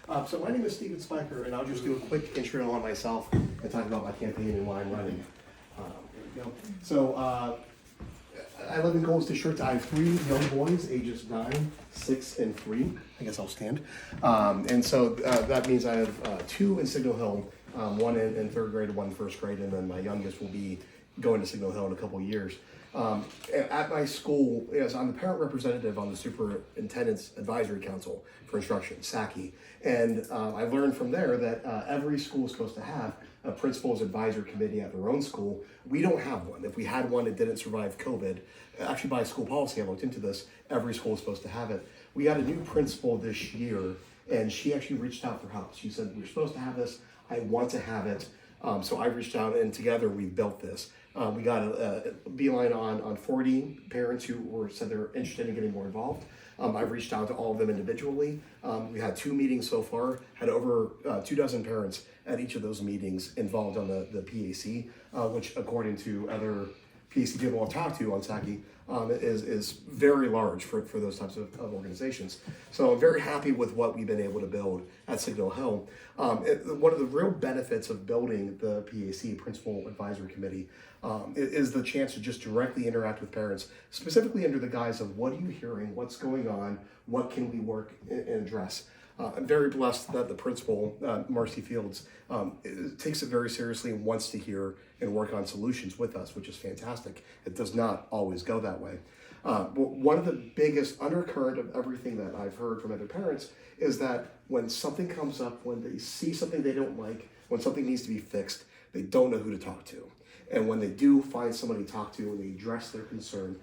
So my name is Steven Spiker, and I'll just do a quick intro on myself and talk about my campaign and why I'm running. There we go. So I live in Gold's District. I have 3 young boys, ages 9, 6, and 3. I guess I'll stand. And so that means I have 2 in Signal Hill, 1 in 3rd grade, 1 in 1st grade, and then my youngest will be going to Signal Hill in a couple of years. At my school, yes, I'm the parent representative on the Superintendent's Advisory Council for Instruction, SACI. And I learned from there that every school is supposed to have a principal's advisory committee at their own school. We don't have one. If we had one, it didn't survive COVID. Actually, by school policy, I looked into this, every school is supposed to have it. We got a new principal this year, and she actually reached out for help. She said, we're supposed to have this. I want to have it. So I reached out, and together we built this. We got a beeline on 40 parents who said they're interested in getting more involved. I've reached out to all of them individually. We had 2 meetings so far, had over 24 parents at each of those meetings involved on the PAC, which according to other PAC people I've talked to on SACI, is very large for those types of organizations. So I'm very happy with what we've been able to build at Signal Hill. One of the real benefits of building the PAC, Principal Advisory Committee, is the chance to just directly interact with parents, specifically under the guise of what are you hearing, what's going on, what can we work and address. I'm very blessed that the principal, Marcy Fields, takes it very seriously and wants to hear and work on solutions with us, which is fantastic. It does not always go that way. But one of the biggest undercurrent of everything that I've heard from other parents is that when something comes up, when they see something they don't like, when something needs to be fixed, they don't know who to talk to. And when they do find somebody to talk to and they address their concern,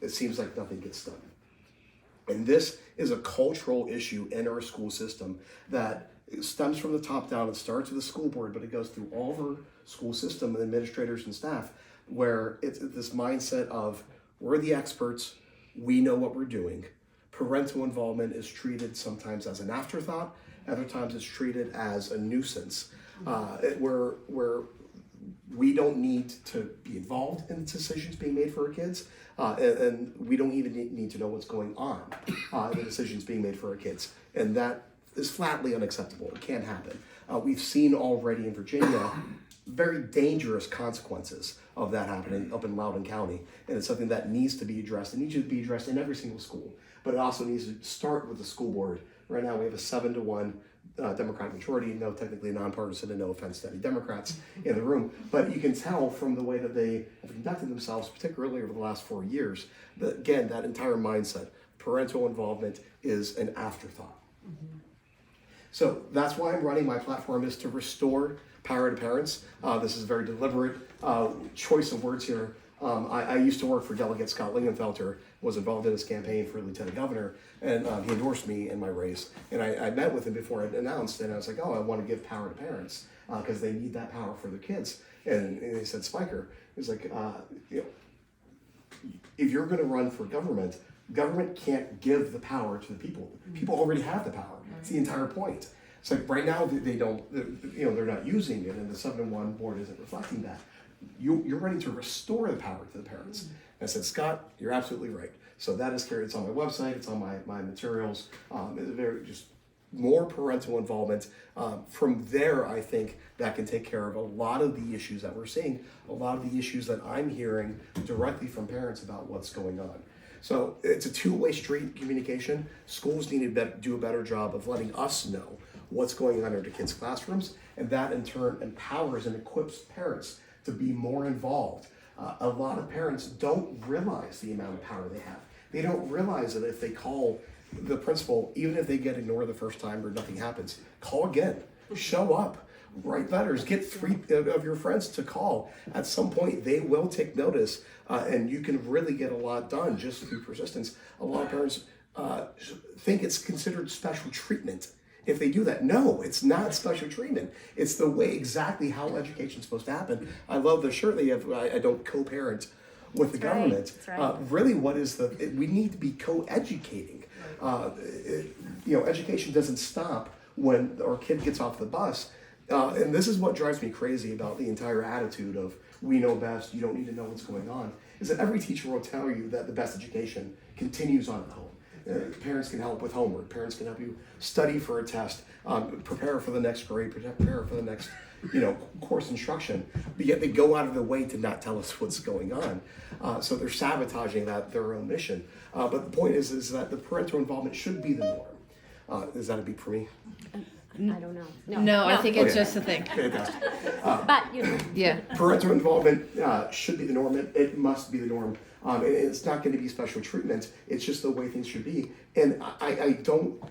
it seems like nothing gets done. And this is a cultural issue in our school system that stems from the top down. It starts with the school board, but it goes through all of our school system and administrators and staff, where it's this mindset of we're the experts, we know what we're doing. Parental involvement is treated sometimes as an afterthought, other times it's treated as a nuisance, where we don't need to be involved in decisions being made for our kids, and we don't even need to know what's going on in the decisions being made for our kids. And that is flatly unacceptable. It can't happen. We've seen already in Virginia very dangerous consequences of that happening up in Loudoun County. And it's something that needs to be addressed. It needs to be addressed in every single school. But it also needs to start with the school board. Right now we have a 7-to-1 Democratic majority, no technically nonpartisan, and no offense to any Democrats in the room, but you can tell from the way that they have conducted themselves, particularly over the last 4 years, that again, that entire mindset, parental involvement is an afterthought. Mm-hmm. So that's why I'm running. My platform is to restore power to parents. This is a very deliberate choice of words here. I used to work for Delegate Scott Lingenfelter, was involved in his campaign for lieutenant governor, and he endorsed me in my race. And I met with him before I announced, and I was like, oh, I want to give power to parents because they need that power for their kids. And he said, Spiker, he's like, if you're going to run for government can't give the power to the people. People already have the power. It's the entire point. It's like right now they don't, they're not using it, and the 7-to-1 board isn't reflecting that. You're ready to restore the power to the parents. And I said, Scott, you're absolutely right. So that is carried. It's on my website. It's on my materials. It's very just more parental involvement. From there, I think that can take care of a lot of the issues that we're seeing, a lot of the issues that I'm hearing directly from parents about what's going on. So it's a 2-way street communication. Schools need to do a better job of letting us know what's going on in their kids' classrooms, and that in turn empowers and equips parents to be more involved. A lot of parents don't realize the amount of power they have. They don't realize that if they call the principal, even if they get ignored the first time or nothing happens, call again, show up, write letters, get 3 of your friends to call. At some point, they will take notice, and you can really get a lot done just through persistence. A lot of parents think it's considered special treatment if they do that. No, it's not special treatment. It's the way exactly how education's supposed to happen. I love the shirt that you have, I don't co-parent with the government. Right. Really, what is we need to be co-educating. Education doesn't stop when our kid gets off the bus. And this is what drives me crazy about the entire attitude of we know best, you don't need to know what's going on, is that every teacher will tell you that the best education continues on at home. Parents can help with homework. Parents can help you study for a test, prepare for the next grade, prepare for the next, course instruction. But yet they go out of their way to not tell us what's going on. So they're sabotaging their own mission. But the point is that the parental involvement should be the norm. Is that a beat for me? I don't know. No, I think it's Okay. just a thing. Fantastic. But, Yeah. Parental involvement should be the norm. It must be the norm. And it's not going to be special treatment. It's just the way things should be. And I don't.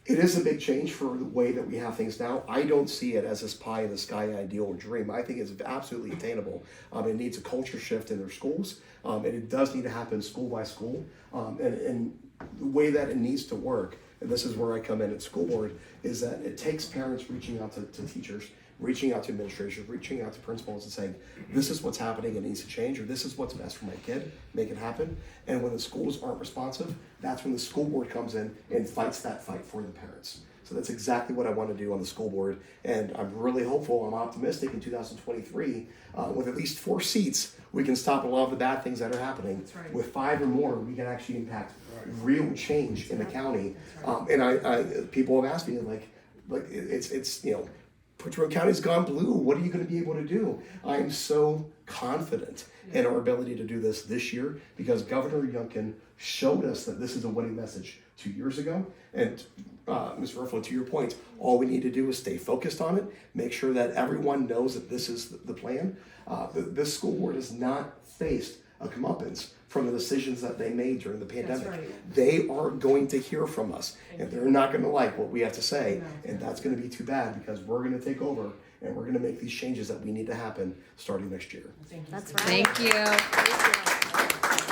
It is a big change for the way that we have things now. I don't see it as this pie in the sky ideal or dream. I think it's absolutely attainable. It needs a culture shift in their schools, and it does need to happen school by school. And the way that it needs to work, and this is where I come in at school board, is that it takes parents reaching out to teachers, reaching out to administrators, reaching out to principals and saying, this is what's happening, it needs to change, or this is what's best for my kid, make it happen. And when the schools aren't responsive, that's when the school board comes in and fights that fight for the parents. So that's exactly what I want to do on the school board. And I'm really hopeful, I'm optimistic in 2023, with at least 4 seats, we can stop a lot of the bad things that are happening. Right. With 5 or more, we can actually impact real change in the county. And I people have asked me, like it's Pritchard County's gone blue. What are you going to be able to do? I am so confident in our ability to do this year because Governor Youngkin showed us that this is a winning message 2 years ago. And Ms. Ruffalo, to your point, all we need to do is stay focused on it, make sure that everyone knows that this is the plan. This school board has not faced a comeuppance from the decisions that they made during the pandemic. That's right. They are going to hear from us, and they're not going to like what we have to say, and that's going to be too bad because we're going to take over and we're going to make these changes that we need to happen starting next year. that's right. Thank you.